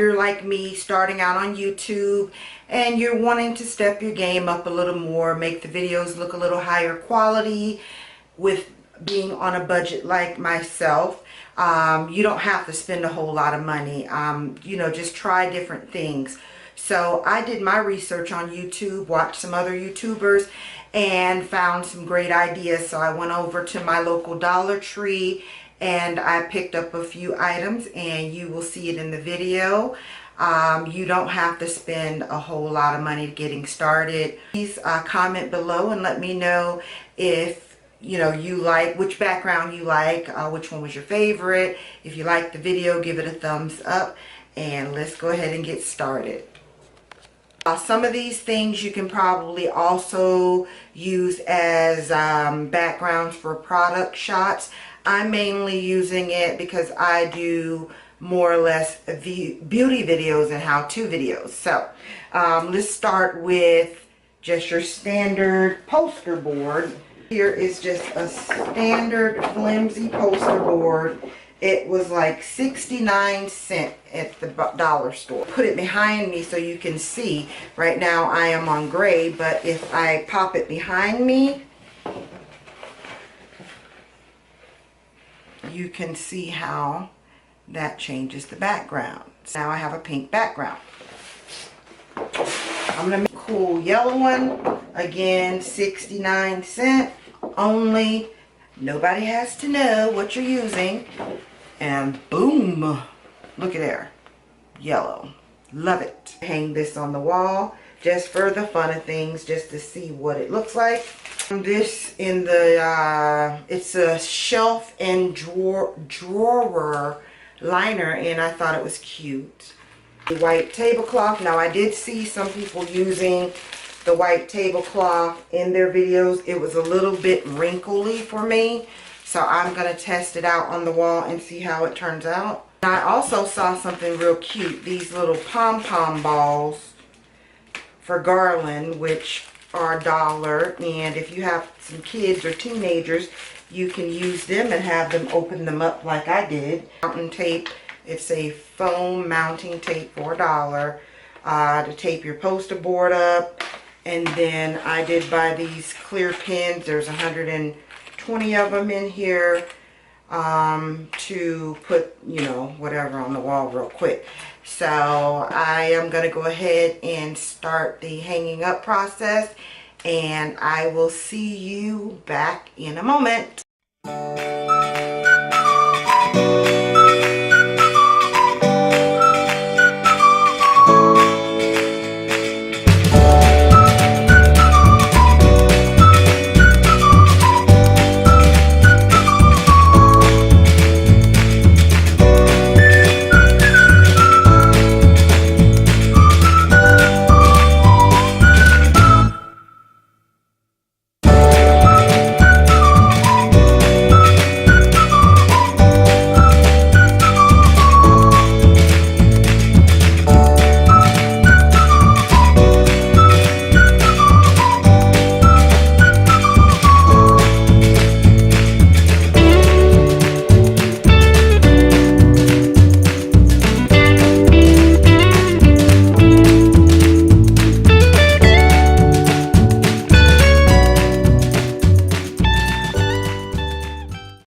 you're like me, starting out on YouTube and you're wanting to step your game up a little more, make the videos look a little higher quality with being on a budget like myself, you don't have to spend a whole lot of money. You know, just try different things. So I did my research on YouTube, watched some other YouTubers, and found some great ideas. So I went over to my local Dollar Tree and I picked up a few items, and you will see it in the video. You don't have to spend a whole lot of money getting started. Please comment below and let me know if you like, which background you like, which one was your favorite. If you like the video, give it a thumbs up, and let's go ahead and get started. Some of these things you can probably also use as backgrounds for product shots. I'm mainly using it because I do more or less beauty videos and how-to videos. So let's start with just your standard poster board. Here is just a standard flimsy poster board. It was like 69 cents at the dollar store. Put it behind me so you can see. Right now I am on gray, but if I pop it behind me, you can see how that changes the background. Now I have a pink background. I'm going to make a cool yellow one. Again, 69 cents only. Nobody has to know what you're using. And boom, look at there, yellow. Love it. Hang this on the wall just for the fun of things, just to see what it looks like. This in the it's a shelf and drawer liner, and I thought it was cute. The white tablecloth. Now I did see some people using the white tablecloth in their videos. It was a little bit wrinkly for me, so I'm going to test it out on the wall and see how it turns out. And I also saw something real cute. These little pom-pom balls for garland, which are $1. And if you have some kids or teenagers, you can use them and have them open them up like I did. Mounting tape. It's a foam mounting tape for $1 to tape your poster board up. And then I did buy these clear pins. There's 120 of them in here to put, whatever on the wall real quick. So I am going to go ahead and start the hanging up process, and I will see you back in a moment.